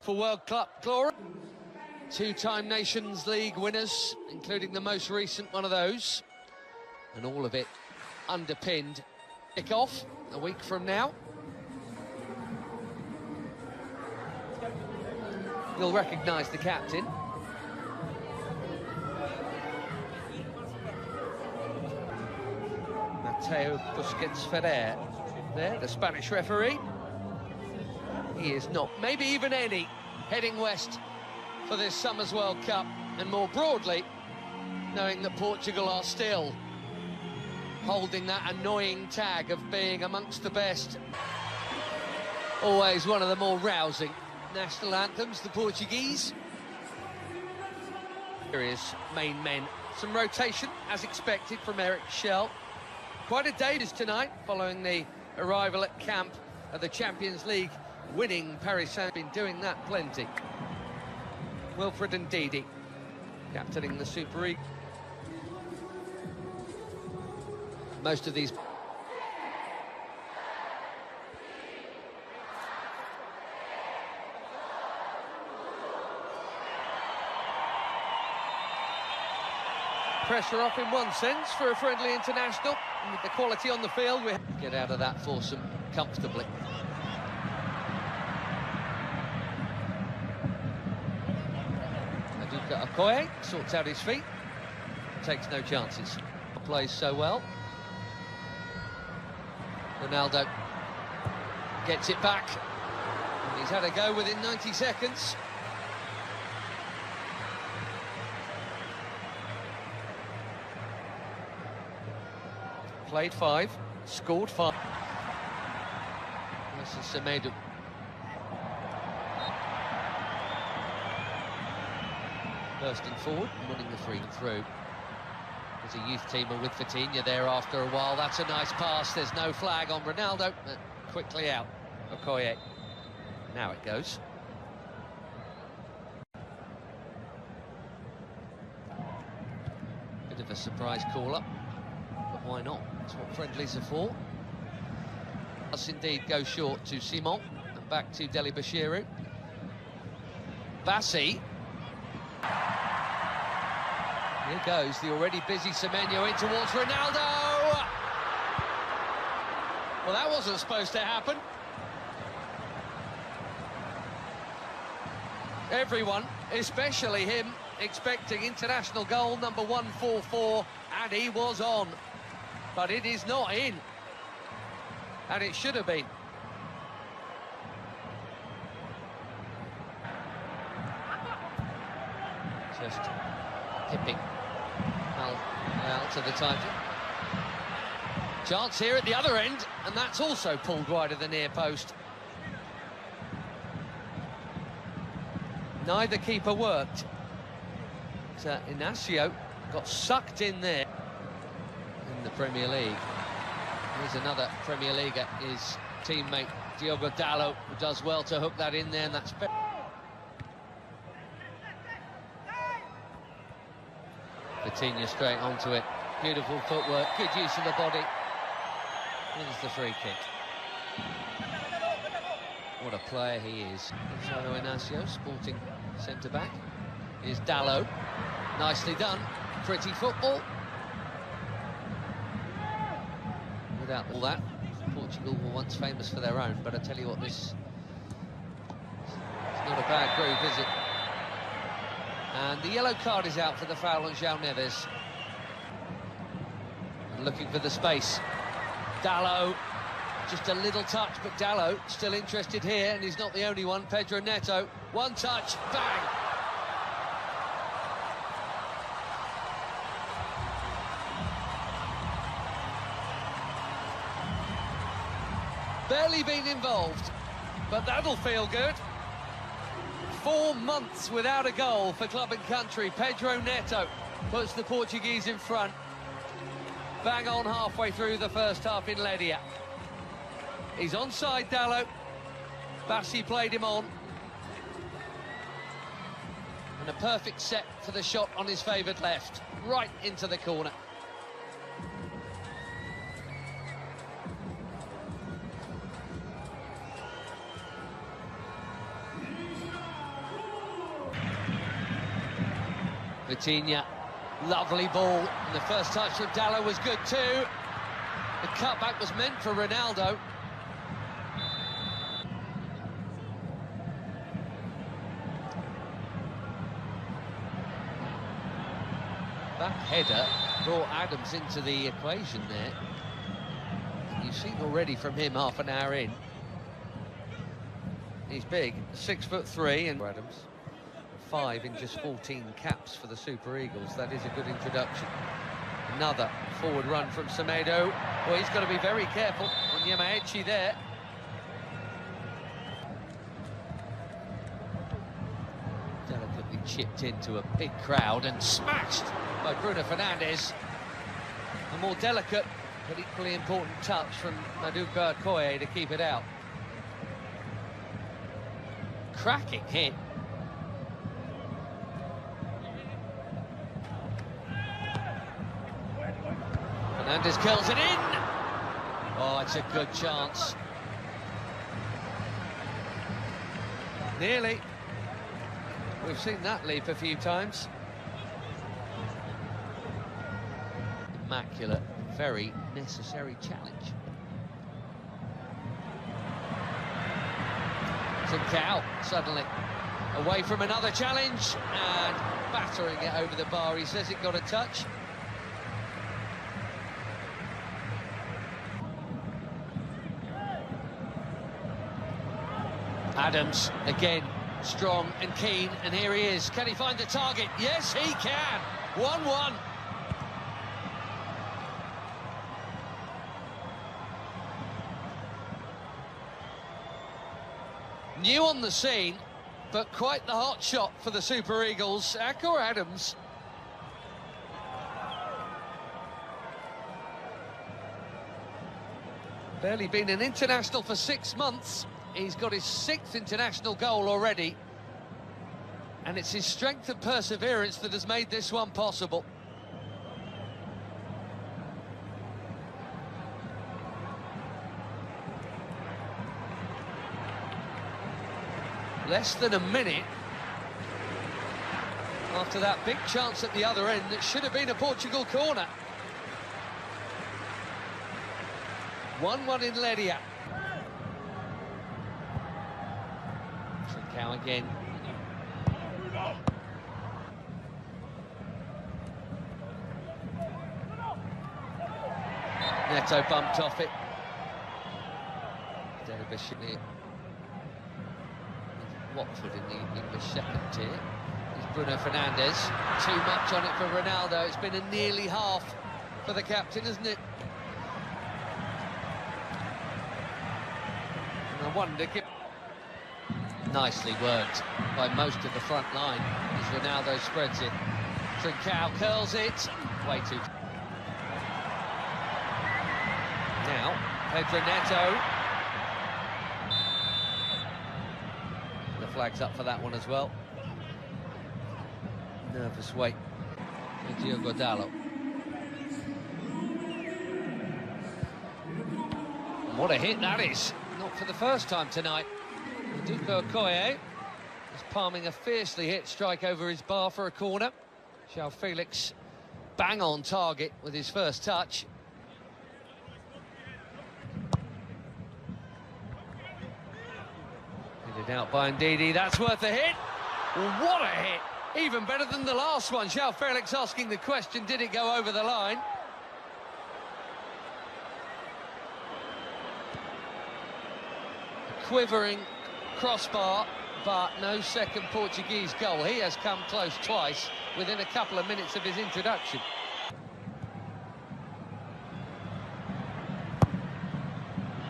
for World Cup glory. Two-time Nations League winners, including the most recent one of those. And all of it underpinned. Kick-off a week from now. You'll recognise the captain. Mateo Busquets Ferrer, there, the Spanish referee. He is not, maybe even any, heading west for this summer's World Cup, and more broadly, knowing that Portugal are still holding that annoying tag of being amongst the best. Always one of the more rousing national anthems, the Portuguese. Here is main men. Some rotation, as expected, from Eric Schell. Quite a day tonight, following the arrival at camp of the Champions League winning Paris Saint-Germain. Been doing that plenty. Wilfred and Ndidi captaining the Super League. Most of these pressure off in one sense for a friendly international, and with the quality on the field we get out of that foursome comfortably. Aduka Okoye sorts out his feet, takes no chances, plays so well. Ronaldo gets it back, and he's had a go within 90 seconds. Played 5, scored 5. This is Semedo. Bursting forward and winning the free through. There's a youth teamer with Vitinha there after a while. That's a nice pass. There's no flag on Ronaldo. Quickly out. Okoye. Now it goes. Bit of a surprise call-up. But why not? That's what friendlies are for. Does indeed go short to Simon and back to Deli Bashiru. Bassi. Here goes the already busy Semenyo in towards Ronaldo. Well, that wasn't supposed to happen. Everyone, especially him, expecting international goal number 144, and he was on. But it is not in, and it should have been. Just hipping Al to the title. Chance here at the other end, and that's also pulled wide of the near post. Neither keeper worked. So Inacio got sucked in there. In the Premier League. Here's another Premier Leaguer, his teammate Diogo Dalot, who does well to hook that in there, and that's Vitinha straight onto it. Beautiful footwork, good use of the body. Here's the free kick. What a player he is. Gonzalo Inacio, sporting centre-back. Here's Dalot. Nicely done. Pretty football. Without all that, Portugal were once famous for their own, but I tell you what, this is not a bad groove, is it? And the yellow card is out for the foul on João Neves. And looking for the space. Dalot, just a little touch, but Dalot still interested here, and he's not the only one. Pedro Neto, one touch, bang! Barely been involved, but that'll feel good. 4 months without a goal for club and country. Pedro Neto puts the Portuguese in front. Bang on halfway through the first half in Ledia. He's onside, Dalot. Bassi played him on. And a perfect set for the shot on his favoured left, right into the corner. Vitinha, lovely ball, and the first touch from Dalot was good too. The cutback was meant for Ronaldo. That header brought Adams into the equation there. You've seen already from him half an hour in. He's big, 6'3", and Adams. 5 in just 14 caps for the Super Eagles. That is a good introduction. Another forward run from Semedo. Well, he's got to be very careful on Yamaechi there. Delicately chipped into a big crowd and smashed by Bruno Fernandes. A more delicate but equally important touch from Maduka Okoye to keep it out. Cracking hit. Fernandes curls it in. Oh, it's a good chance. Nearly. We've seen that leap a few times. Immaculate, very necessary challenge. Trincao suddenly away from another challenge and battering it over the bar. He says it got a touch. Adams again, strong and keen, and here he is. Can he find the target? Yes, he can. 1-1. New on the scene, but quite the hot shot for the Super Eagles. Akor Adams. Barely been an international for 6 months. He's got his 6th international goal already. And it's his strength and perseverance that has made this one possible. Less than a minute after that big chance at the other end that should have been a Portugal corner. 1-1 in Ledia. Trincao again. Neto bumped off it. Watford in the English second tier. It's Bruno Fernandes. Too much on it for Ronaldo. It's been a nearly half for the captain, isn't it? And I wonder... Nicely worked by most of the front line as Ronaldo spreads it. Trincao curls it. Way too... Now, Pedro Neto. The flag's up for that one as well. Nervous wait for Diogo Dalot. What a hit that is. Not for the first time tonight. Maduka Okoye is palming a fiercely hit strike over his bar for a corner. João Felix bang on target with his first touch. Headed out by Ndidi, that's worth a hit. What a hit! Even better than the last one. João Felix asking the question, did it go over the line? Quivering crossbar, but no second Portuguese goal. He has come close twice within a couple of minutes of his introduction.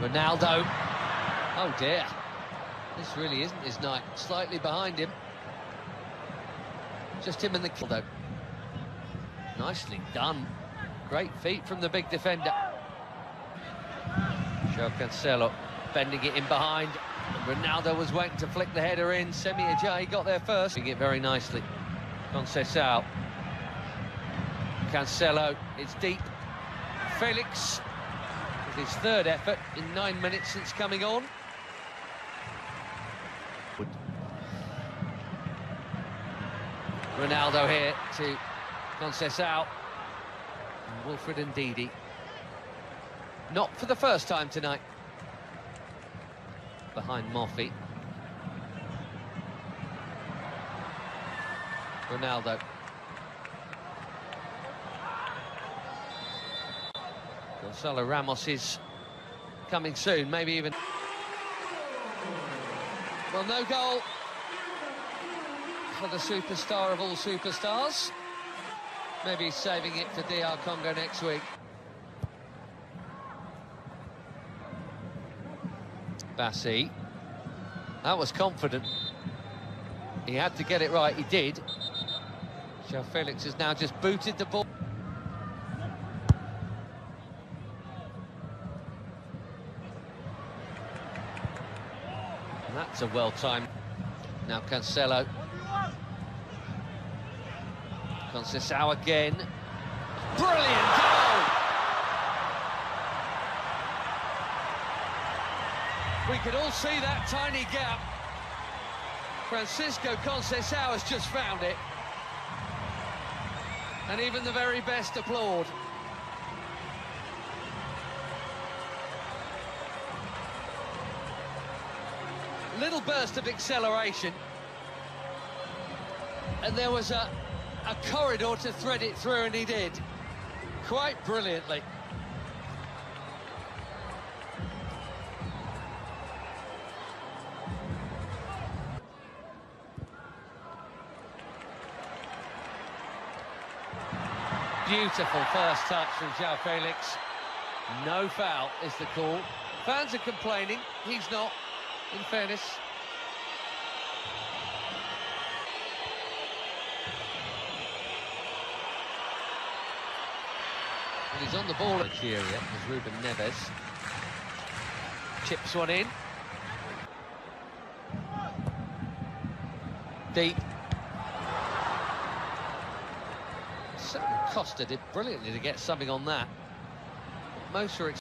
Ronaldo. Oh dear. This really isn't his night. Slightly behind him. Just him and the kill though. Nicely done. Great feet from the big defender. João Cancelo bending it in behind. Ronaldo was waiting to flick the header in. Semi Ajayi got there first. Doing it very nicely. Conceição. Cancelo, it's deep. Felix with his third effort in 9 minutes since coming on. Ronaldo here to Conceição. And Wilfred Ndidi. Not for the first time tonight. Behind Moffey. Ronaldo. Gonzalo Ramos is coming soon, maybe even... Well, no goal for the superstar of all superstars. Maybe he's saving it for DR Congo next week. Bassi. That was confident. He had to get it right, he did. João Felix has now just booted the ball. And that's a well-timed. Now Cancelo. Conceição again. Brilliant goal! We could all see that tiny gap. Francisco Conceição has just found it. And even the very best applaud. Little burst of acceleration. And there was a corridor to thread it through, and he did. Quite brilliantly. Beautiful first touch from João Felix. No foul is the call. Fans are complaining, he's not, in fairness. And he's on the ball at Nigeria, as Ruben Neves. Chips one in. Deep. Costa did brilliantly to get something on that. Most are